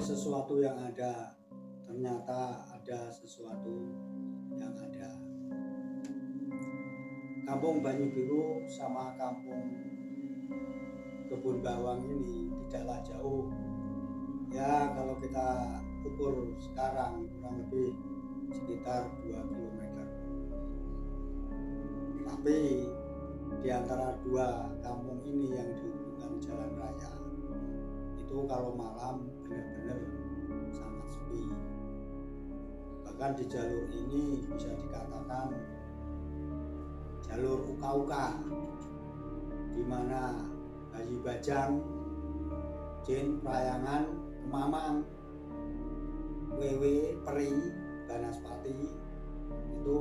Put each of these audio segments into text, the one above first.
sesuatu yang ada, ternyata ada sesuatu yang ada. Kampung Banyu Biru sama kampung Kebun Bawang ini tidaklah jauh. Ya kalau kita ukur sekarang kurang lebih sekitar 2 km. Tapi di antara dua kampung ini yang dihubungkan jalan raya itu kalau malam benar-benar sangat sepi. Bahkan di jalur ini bisa dikatakan jalur uka-uka, di mana Bayi Bajang, Jin, Prayangan, Kemamang, Wewe, Peri, Banaspati itu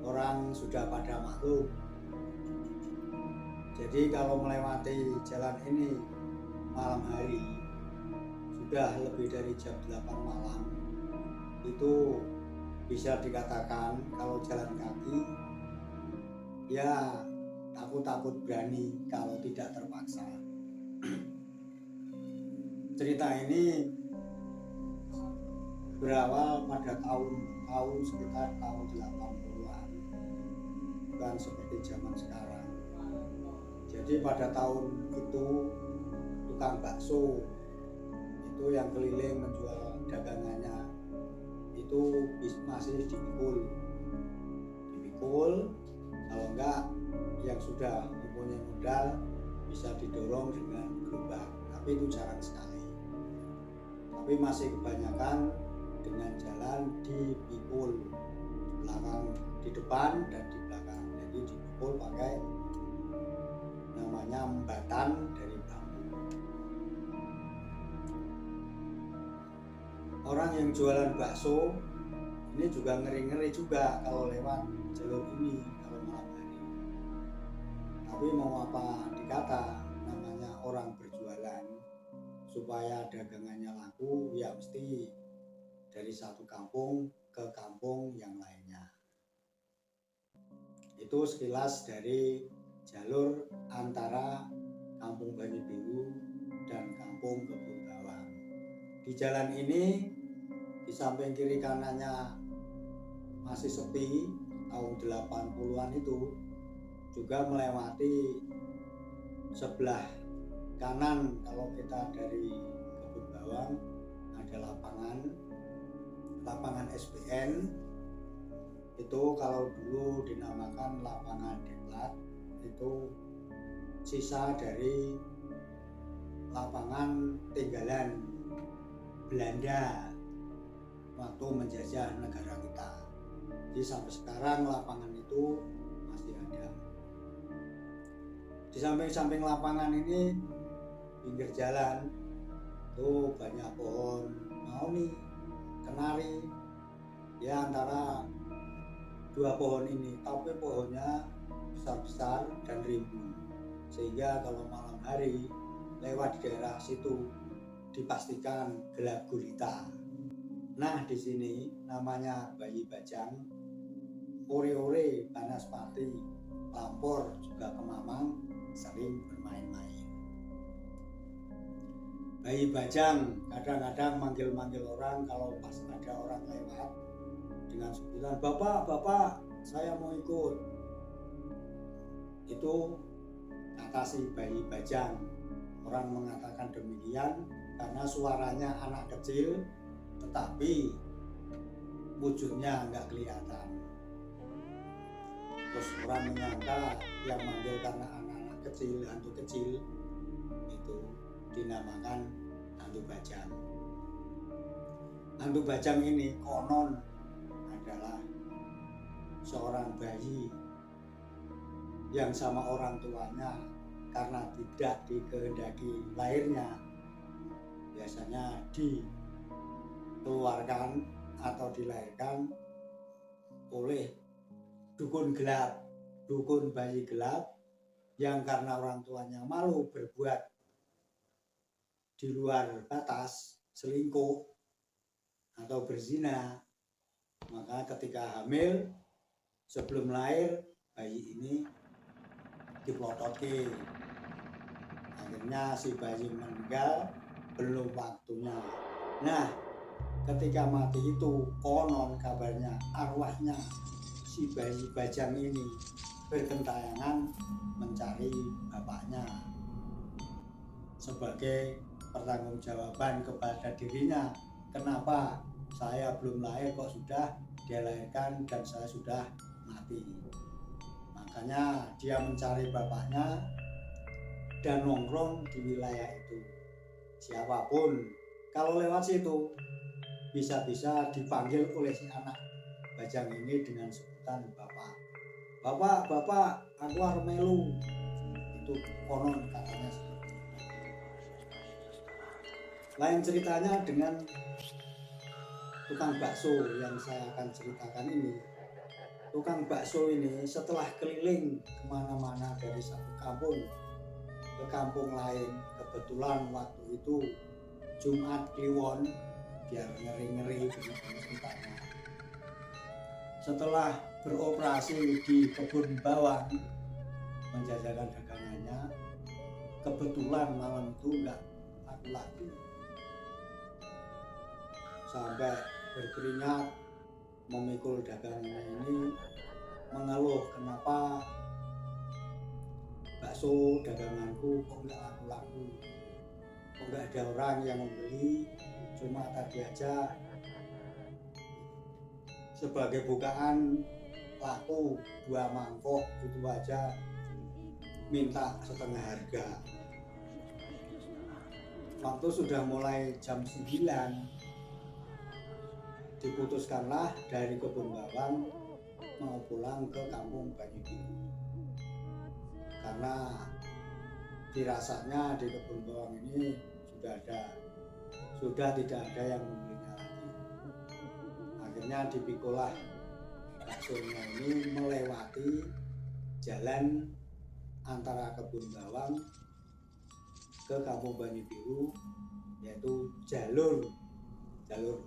orang sudah pada maklum. Jadi kalau melewati jalan ini malam hari sudah lebih dari jam 8 malam itu bisa dikatakan kalau jalan kaki ya takut-takut berani kalau tidak terpaksa. Cerita ini berawal pada tahun sekitar tahun 80-an, bukan seperti zaman sekarang. Jadi pada tahun itu tukang bakso itu yang keliling menjual dagangannya itu masih dipikul, kalau enggak yang sudah mempunyai modal bisa didorong dengan gerobak, tapi itu jarang sekali. Tapi masih kebanyakan dengan jalan dipikul belakang, di depan dan di belakang. Jadi dipikul pakai namanya embatan dari bambu. Orang yang jualan bakso ini juga ngeri-ngeri juga kalau lewat jalur ini kalau malam hari. Tapi mau apa dikata, namanya orang berjualan, supaya dagangannya laku ya mesti dari satu kampung ke kampung yang lainnya. Itu sekilas dari jalur antara kampung Banyu Biru dan kampung Kebun Bawang. Di jalan ini di samping kiri kanannya masih sepi, tahun 80-an itu juga melewati sebelah kanan. Kalau kita dari Kebun Bawang ada lapangan SBN, itu kalau dulu dinamakan lapangan Diklat, itu sisa dari lapangan tinggalan Belanda waktu menjajah negara kita. Jadi sampai sekarang lapangan itu masih ada. Di samping-samping lapangan ini pinggir jalan itu banyak pohon mahoni, kenari. Ya antara dua pohon ini, tapi pohonnya besar-besar dan rimbun, sehingga kalau malam hari lewat di daerah situ dipastikan gelap gulita. Nah di sini namanya Bayi Bajang, Ore-ore, Banaspati, Lampor, juga Kemamang sering bermain-main. Bayi Bajang kadang-kadang manggil-manggil orang kalau pas ada orang lewat dengan sebutan, "Bapak, saya mau ikut." Itu kata si Bayi Bajang. Orang mengatakan demikian karena suaranya anak kecil tetapi wujudnya nggak kelihatan. Terus orang menyangka yang manggil karena anak-anak kecil, hantu kecil, itu dinamakan hantu bajang. Hantu bajang ini konon adalah seorang bayi yang sama orang tuanya karena tidak dikehendaki lahirnya, biasanya dikeluarkan atau dilahirkan oleh dukun gelap, dukun bayi gelap, yang karena orang tuanya malu berbuat di luar batas, selingkuh atau berzina, maka ketika hamil sebelum lahir bayi ini diplotoke. Akhirnya si bayi meninggal belum waktunya. Nah, ketika mati itu konon kabarnya arwahnya si bayi Bajang ini bergentayangan mencari bapaknya sebagai pertanggungjawaban kepada dirinya, kenapa saya belum lahir kok sudah dia lahirkan dan saya sudah mati. Makanya dia mencari bapaknya dan nongkrong di wilayah itu. Siapapun kalau lewat situ bisa-bisa dipanggil oleh si anak Bajang ini dengan sebutan bapak. Bapak, aku arep melu. Itu konon katanya seperti itu. Lain ceritanya dengan tukang bakso yang saya akan ceritakan ini. Tukang bakso ini setelah keliling kemana-mana dari satu kampung ke kampung lain, kebetulan waktu itu Jumat Kliwon, biar ngeri-ngeri ceritanya. Setelah beroperasi di kebun bawang menjajakan dagangannya, kebetulan malam itu nggak laku-laku, sampai berkeringat memikul dagangannya ini, mengeluh kenapa bakso daganganku kok nggak laku-laku, kok nggak ada orang yang membeli, cuma tadi aja sebagai bukaan laku 2 mangkok itu aja minta setengah harga. Waktu sudah mulai jam 9 diputuskanlah dari kebun bawang mau pulang ke kampung Banyubiru, karena dirasanya di kebun bawang ini sudah tidak ada yang membelinya lagi. Akhirnya dipikulah baksonya ini melewati jalan antara kebun bawang ke kampung Banyubiru, yaitu jalur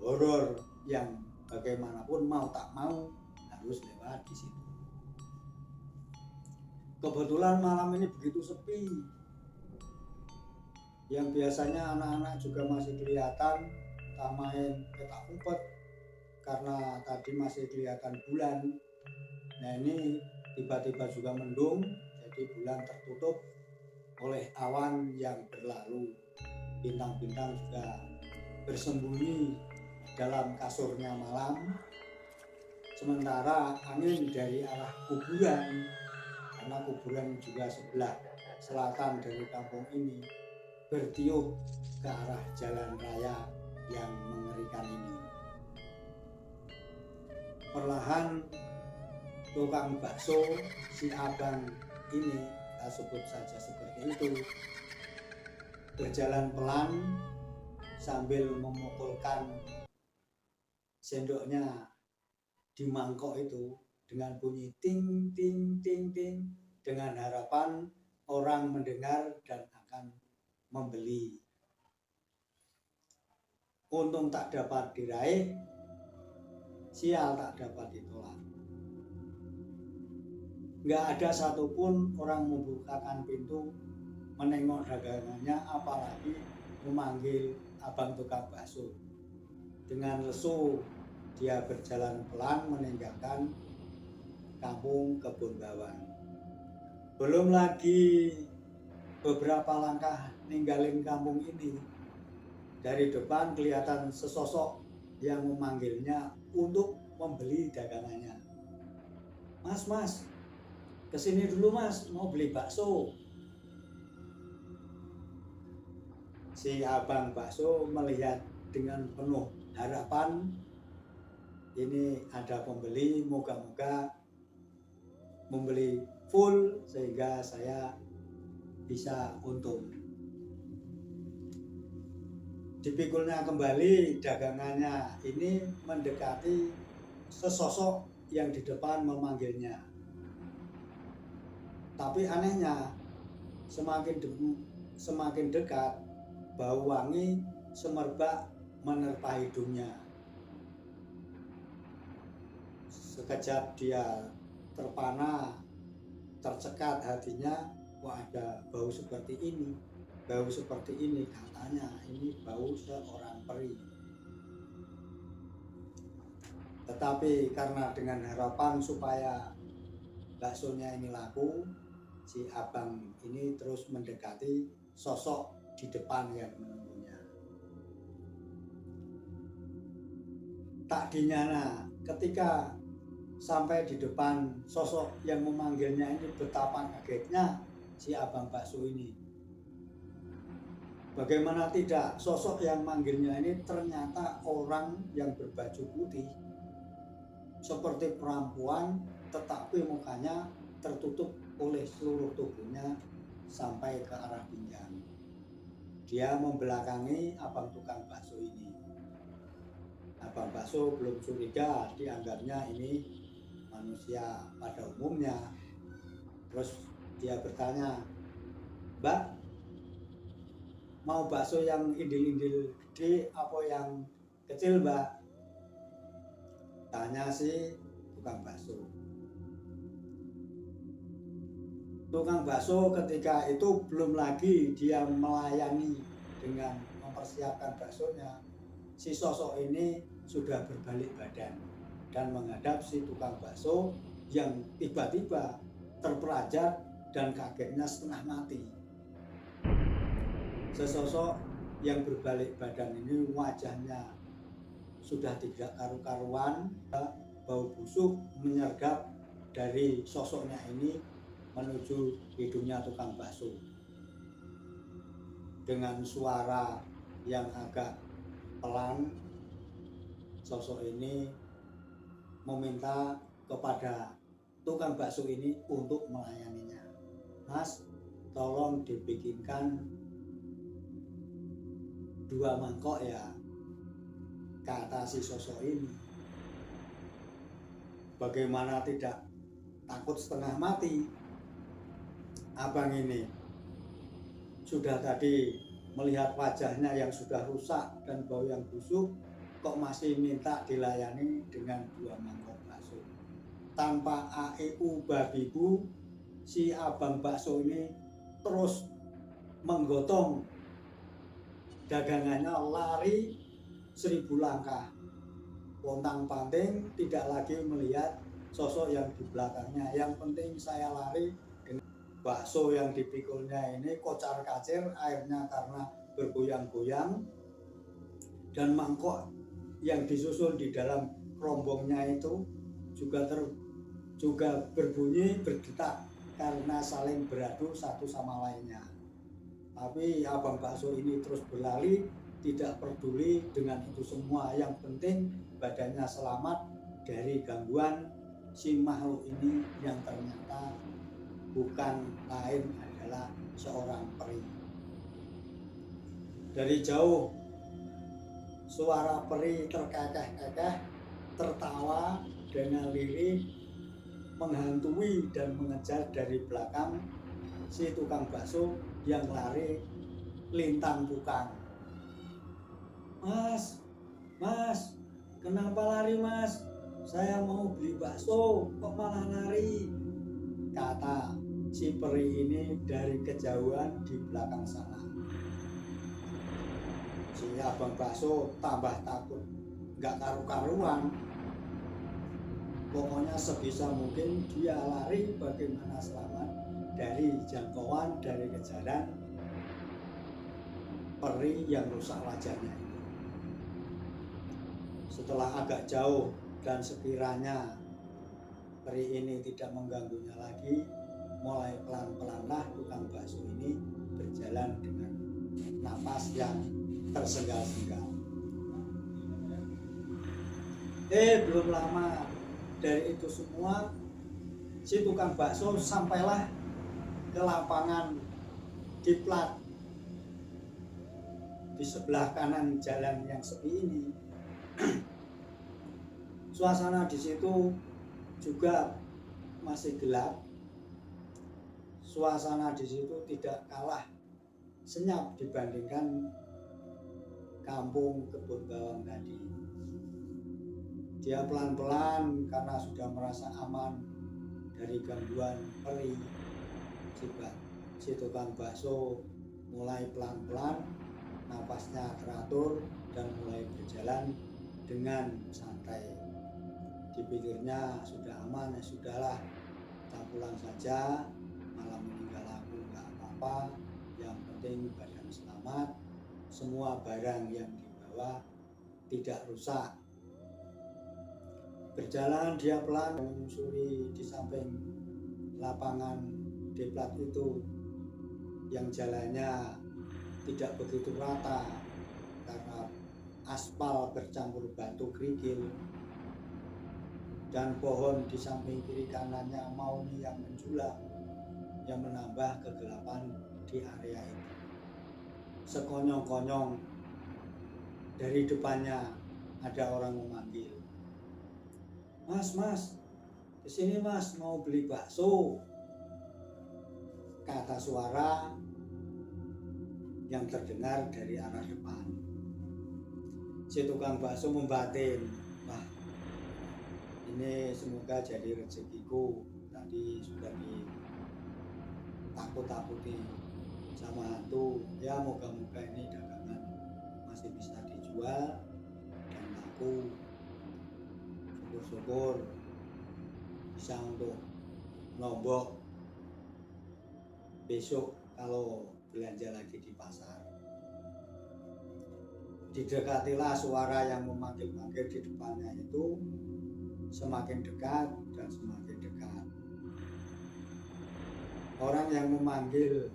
horor yang bagaimanapun mau tak mau harus lewat di situ. Kebetulan malam ini begitu sepi, yang biasanya anak-anak juga masih kelihatan tak main petak umpet karena tadi masih kelihatan bulan. Nah ini tiba-tiba juga mendung, jadi bulan tertutup oleh awan yang berlalu. Bintang-bintang juga bersembunyi dalam kasurnya malam. Sementara angin dari arah kuburan, karena kuburan juga sebelah selatan dari kampung ini, bertiup ke arah jalan raya yang mengerikan ini. Perlahan tukang bakso si abang ini, kita sebut saja seperti itu, berjalan pelan sambil memukulkan sendoknya di mangkok itu dengan bunyi ting ting ting ting, dengan harapan orang mendengar dan akan membeli. Untung tak dapat diraih, sial tak dapat ditolak. Nggak ada satupun orang membukakan pintu menengok dagangannya, apalagi memanggil abang tukang bakso. Dengan lesu dia berjalan pelan meninggalkan kampung kebun bawang. Belum lagi beberapa langkah ninggalin kampung ini, dari depan kelihatan sesosok yang memanggilnya untuk membeli dagangannya. Mas, kesini dulu mas, mau beli bakso. Si abang bakso melihat dengan penuh harapan, ini ada pembeli, moga-moga membeli full sehingga saya bisa untung. Dipikulnya kembali dagangannya ini mendekati sesosok yang di depan memanggilnya. Tapi anehnya semakin dekat, bau wangi semerbak menerpa hidungnya. Sekejap dia terpana, tercekat hatinya, kok ada bau seperti ini. bau seperti ini, katanya ini bau seorang peri. Tetapi karena dengan harapan supaya baksonya ini laku, si abang ini terus mendekati sosok di depan yang menunggunya. Tak dinyana ketika sampai di depan sosok yang memanggilnya ini, betapa kagetnya si abang bakso ini. Bagaimana tidak, sosok yang manggilnya ini ternyata orang yang berbaju putih seperti perempuan, tetapi mukanya tertutup oleh seluruh tubuhnya sampai ke arah pinggang. Dia membelakangi abang tukang bakso ini. Abang bakso belum curiga, dianggapnya ini manusia pada umumnya. Terus dia bertanya, "Mbak, mau bakso yang indil-indil gede apa yang kecil, Mbak?" Tanya si tukang bakso. Tukang bakso ketika itu belum lagi dia melayani dengan mempersiapkan baksonya, si sosok ini sudah berbalik badan dan menghadap si tukang bakso yang tiba-tiba terperanjat dan kagetnya setengah mati. Sesosok yang berbalik badan ini wajahnya sudah tidak karu-karuan, bau busuk menyergap dari sosoknya ini menuju hidungnya tukang bakso. Dengan suara yang agak pelan, sosok ini meminta kepada tukang bakso ini untuk melayaninya. "Mas, tolong dibikinkan 2 mangkok ya," kata si sosok ini. Bagaimana tidak takut setengah mati, abang ini sudah tadi melihat wajahnya yang sudah rusak dan bau yang busuk, kok masih minta dilayani dengan 2 mangkok bakso. Tanpa AEU babi bu, si abang bakso ini terus menggotong dagangannya, lari 1000 langkah, pontang-panting, tidak lagi melihat sosok yang di belakangnya. Yang penting saya lari. Dengan bakso yang dipikulnya ini kocar-kacir, airnya karena bergoyang-goyang, dan mangkok yang disusun di dalam rombongnya itu juga berbunyi berdetak karena saling beradu satu sama lainnya. Tapi abang bakso ini terus berlari, tidak peduli dengan itu semua. Yang penting badannya selamat dari gangguan si makhluk ini yang ternyata bukan lain adalah seorang peri. Dari jauh suara peri terkekeh-kekeh, tertawa dengan lirih, menghantui dan mengejar dari belakang si tukang bakso yang lari lintang pukang. "Mas, mas, kenapa lari mas? Saya mau beli bakso, kok malah lari?" kata si peri ini dari kejauhan di belakang sana. Si abang bakso tambah takut, nggak karu-karuan. Pokoknya sebisa mungkin dia lari bagaimana selamat dari jangkauan, dari kejaran peri yang rusak wajahnya ini. Setelah agak jauh dan sekiranya peri ini tidak mengganggunya lagi, mulai pelan-pelanlah tukang bakso ini berjalan dengan napas yang tersengal-sengal. Belum lama dari itu semua, si tukang bakso sampailah ke lapangan diplat di sebelah kanan jalan yang sepi ini. Suasana di situ juga masih gelap. Suasana di situ tidak kalah senyap dibandingkan kampung kebun bawang tadi. Dia pelan-pelan karena sudah merasa aman dari gangguan peri. Si tukang bakso mulai pelan-pelan, nafasnya teratur dan mulai berjalan dengan santai. Dipikirnya sudah aman, ya sudahlah, kita pulang saja, malam ini nggak laku nggak apa-apa, yang penting badan selamat, semua barang yang dibawa tidak rusak. Berjalan dia pelan menyusuri di samping lapangan deplat itu yang jalannya tidak begitu rata karena aspal bercampur batu kerikil, dan pohon di samping kiri kanannya mauni yang menjulang yang menambah kegelapan di area itu. Sekonyong-konyong dari depannya ada orang memanggil, "Mas, kesini mas, mau beli bakso," kata suara yang terdengar dari arah depan. Si tukang bakso membatin, "Wah, ini semoga jadi rezekiku, tadi sudah ditakut-takuti sama hantu, ya moga-moga ini dagangan masih bisa dijual dan laku, syukur-syukur bisa untuk nombok besok kalau belanja lagi di pasar." Didekatilah suara yang memanggil-manggil di depannya itu, semakin dekat dan semakin dekat. Orang yang memanggil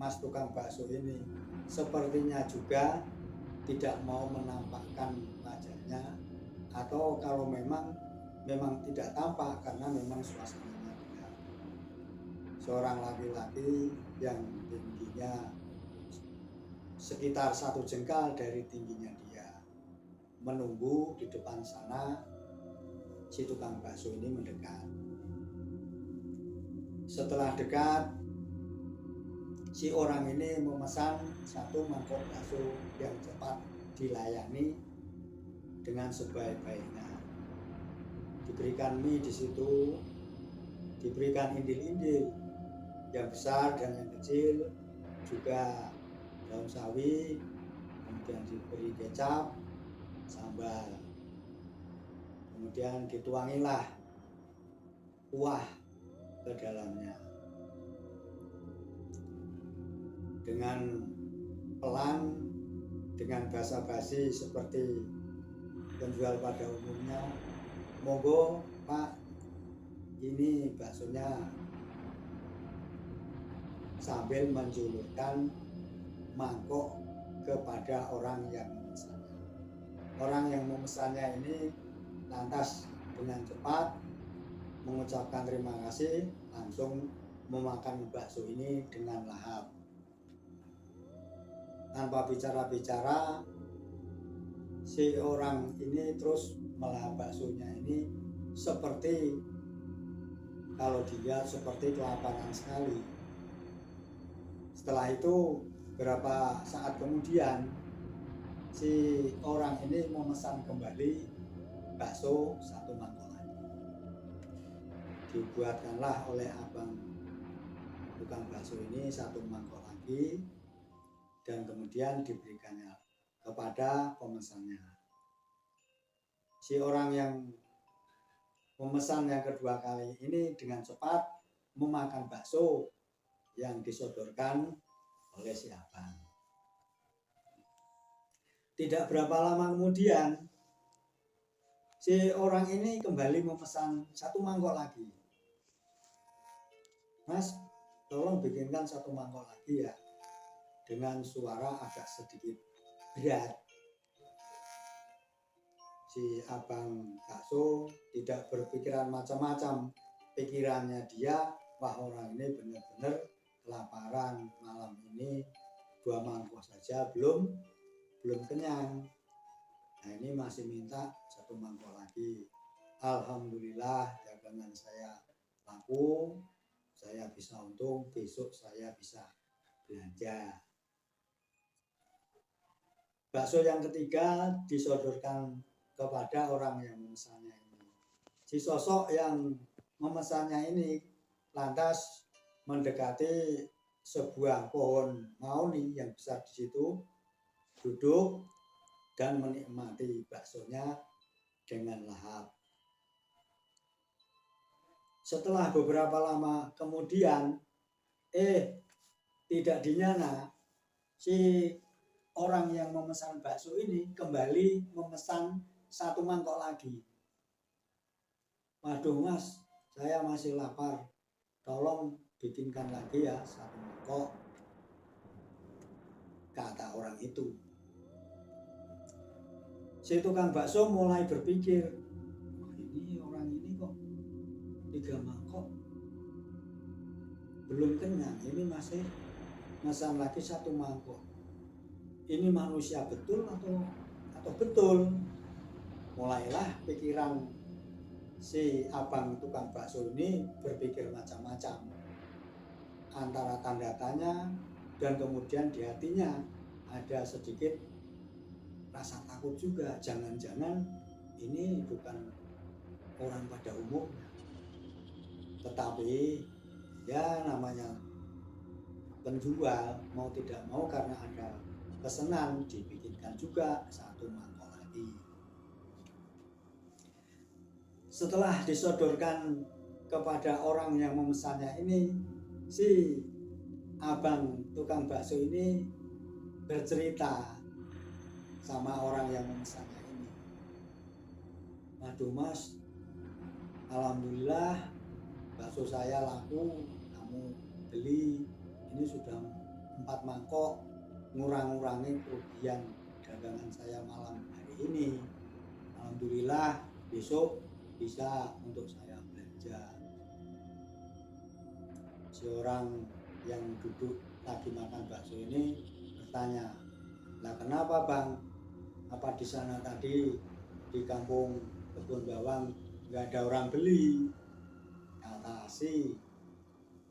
mas tukang bakso ini sepertinya juga tidak mau menampakkan wajahnya, atau kalau memang tidak tampak karena memang suasananya gelap. Seorang laki-laki yang tingginya sekitar 1 jengkal dari tingginya dia menunggu di depan sana. Si tukang bakso ini mendekat. Setelah dekat, si orang ini memesan 1 mangkok bakso yang cepat dilayani dengan sebaik-baiknya. Diberikan mie di situ, diberikan indil-indil yang besar dan yang kecil, juga daun sawi, kemudian diberi kecap, sambal, kemudian dituangilah kuah ke dalamnya. Dengan pelan, dengan basa-basi seperti penjual pada umumnya, "Monggo Pak, ini baksonya," sambil menjulurkan mangkok kepada orang yang memesannya. Orang yang memesannya ini lantas dengan cepat mengucapkan terima kasih, langsung memakan bakso ini dengan lahap. Tanpa bicara-bicara, si orang ini terus melahap baksonya ini seperti kalau dia seperti kelaparan sekali. Setelah itu beberapa saat kemudian si orang ini memesan kembali bakso 1 mangkok lagi. Dibuatkanlah oleh abang tukang bakso ini 1 mangkok lagi dan kemudian diberikannya kepada pemesannya. Si orang yang memesan yang kedua kali ini dengan cepat memakan bakso yang disodorkan oleh si abang. Tidak berapa lama kemudian si orang ini kembali memesan 1 mangkok lagi. "Mas, tolong bikinkan 1 mangkok lagi ya," dengan suara agak sedikit berat. Si abang bakso tidak berpikiran macam-macam. Pikirannya dia, wah orang ini benar-benar kelaparan, malam ini 2 mangkok saja belum kenyang. Nah ini masih minta 1 mangkok lagi. Alhamdulillah dagangan saya laku, saya bisa untung, besok saya bisa belanja. Bakso yang ketiga disodorkan kepada orang yang memesannya ini. Si sosok yang memesannya ini lantas mendekati sebuah pohon mauni yang besar di situ, duduk dan menikmati baksonya dengan lahap. Setelah beberapa lama kemudian, tidak dinyana, si orang yang memesan bakso ini kembali memesan 1 mangkok lagi. Waduh mas, saya masih lapar, tolong bikinkan lagi ya 1 mangkok, kata orang itu. Si tukang bakso mulai berpikir, ini orang ini kok 3 mangkok belum kenyang, ini masih pesan lagi 1 mangkok. Ini manusia betul atau betul? Mulailah pikiran si abang tukang bakso ini berpikir macam-macam, antara tanda tanya dan kemudian di hatinya ada sedikit rasa takut juga, jangan-jangan ini bukan orang pada umumnya. Tetapi ya namanya penjual, mau tidak mau karena ada pesanan dibikinkan juga 1 mangkok lagi. Setelah disodorkan kepada orang yang memesannya ini, si abang tukang bakso ini bercerita sama orang yang memesannya ini. Waduh mas, alhamdulillah bakso saya laku, kamu beli, ini sudah 4 mangkok, ngurang-ngurangi kerugian dagangan saya malam hari ini. Alhamdulillah besok bisa untuk saya belanja. Si orang yang duduk lagi makan bakso ini bertanya, lah kenapa bang? Apa di sana tadi di kampung Kebun Bawang nggak ada orang beli?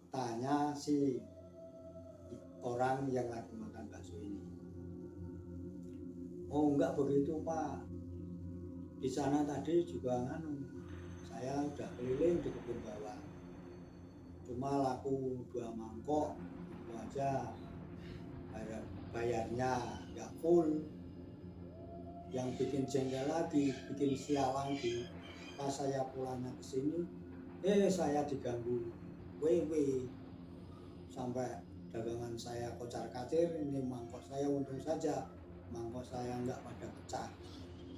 Tanya si orang yang lagi makan bakso ini. Oh enggak begitu pak, di sana tadi juga saya udah keliling di Kebun Bawang, cuma laku 2 mangkok itu aja, bayarnya nggak full. Yang bikin jengkel lagi, bikin sial lagi, pas saya pulangnya ke sini, saya diganggu wewe sampai dagangan saya kocar-kacir. Ini mangkok saya untung saja mangkok saya nggak pada pecah,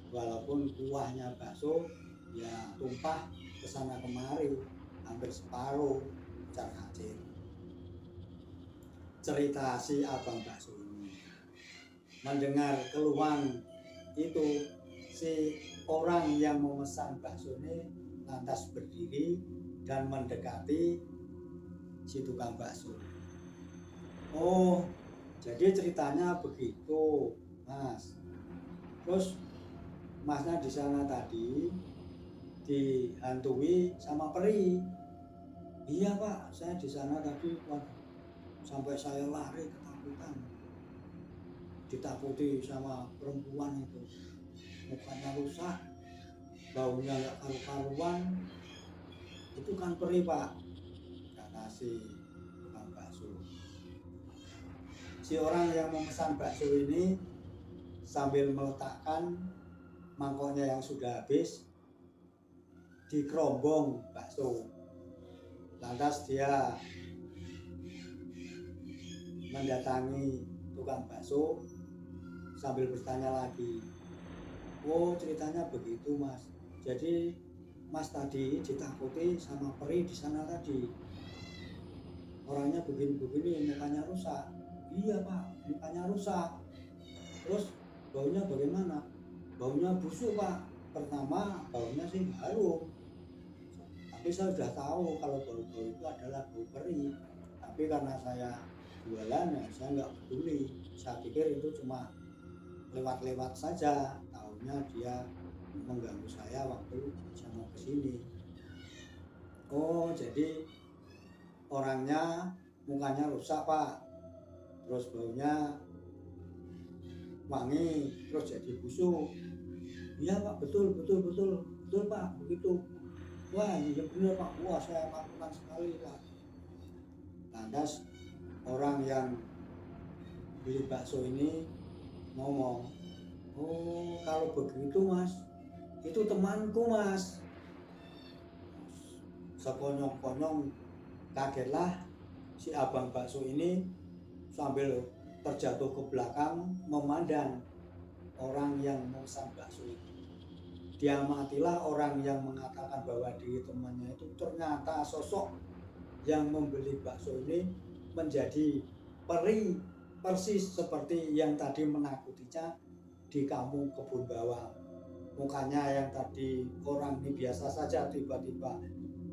walaupun kuahnya bakso ya tumpah kesana kemari, hampir separuh kocar-kacir. Cerita si abang bakso ini. Mendengar keluhan itu, si orang yang memesan bakso ini lantas berdiri dan mendekati si tukang bakso. Oh, jadi ceritanya begitu, mas. Terus masnya di sana tadi dihantui sama peri. Iya pak, saya di sana tadi sampai saya lari ketakutan, ditakuti sama perempuan itu, mukanya rusak, baunya nggak karu-karuan. Itu kan peri pak, kata si tukang bakso. Si orang yang memesan bakso ini sambil meletakkan mangkoknya yang sudah habis di kerombong bakso. Lantas dia mendatangi tukang bakso sambil bertanya lagi. Oh ceritanya begitu mas, jadi mas tadi ditakuti sama peri di sana tadi, orangnya begini-begini, mukanya rusak. Iya pak, mukanya rusak. Terus baunya bagaimana? Baunya busuk pak. Pertama baunya sih harum, tapi saya sudah tahu kalau bau-bau itu adalah bau peri. Tapi karena saya jualan ya saya nggak peduli, saya pikir itu cuma lewat-lewat saja. Tahunya dia mengganggu saya waktu saya mau kesini. Oh jadi orangnya mukanya rusak pak, terus baunya wangi, terus jadi busuk. Iya pak, betul pak, begitu. Wah iya benar pak, wah saya lakukan sekali pak. Lantas orang yang beli bakso ini ngomong, oh kalau begitu mas, itu temanku mas. Sekonyong-konyong kagetlah si abang bakso ini sambil terjatuh ke belakang memandang orang yang memesan bakso itu. Diamatilah orang yang mengatakan bahwa diri temannya itu ternyata sosok yang membeli bakso ini menjadi peri persis seperti yang tadi menakutinya di kampung Kebun Bawang. Mukanya yang tadi orang ini biasa saja tiba-tiba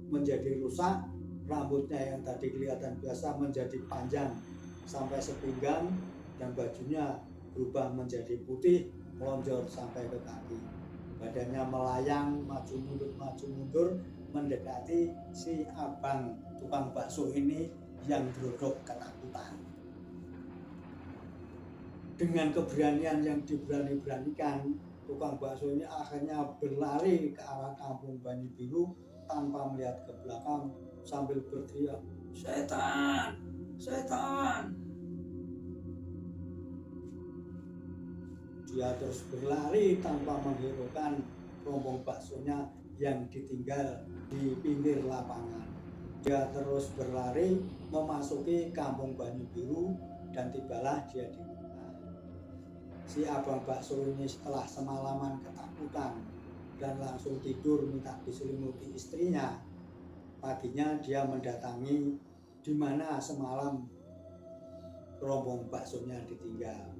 menjadi rusak, rambutnya yang tadi kelihatan biasa menjadi panjang sampai sepinggang, dan bajunya berubah menjadi putih melonjor sampai ke kaki. Badannya melayang maju mundur mendekati si abang tukang bakso ini yang drodok ketakutan. Dengan keberanian yang diberani-beranikan, tukang bakso ini akhirnya berlari ke arah kampung Banyu Biru tanpa melihat ke belakang sambil berteriak, "Setan! Setan!" Dia terus berlari tanpa menghiraukan rombong baksonya yang ditinggal di pinggir lapangan. Dia terus berlari memasuki kampung Banyu Biru dan tibalah dia di rumah. Si abang bakso ini setelah semalaman ketakutan dan langsung tidur minta diselimuti istrinya, paginya dia mendatangi di mana semalam rombong baksonya ditinggal.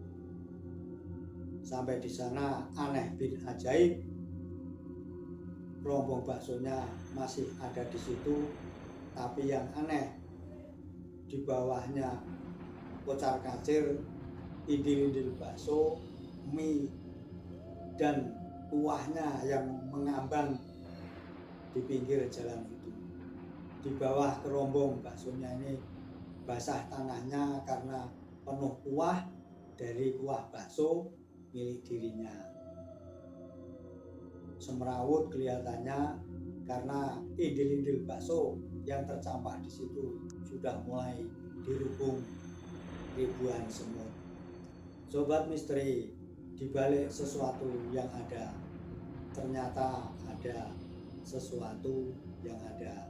Sampai di sana aneh bin ajaib, rombong baksonya masih ada di situ, tapi yang aneh di bawahnya kocar-kacir, indil-indil bakso, mie, dan kuahnya yang mengambang di pinggir jalan itu. Di bawah kerombong baksonya ini basah tanahnya karena penuh kuah dari kuah bakso milik dirinya. Semrawut kelihatannya karena indil-indil bakso yang tercampak di situ sudah mulai dirubung ribuan semut. Sobat misteri, di balik sesuatu yang ada, ternyata ada sesuatu yang ada.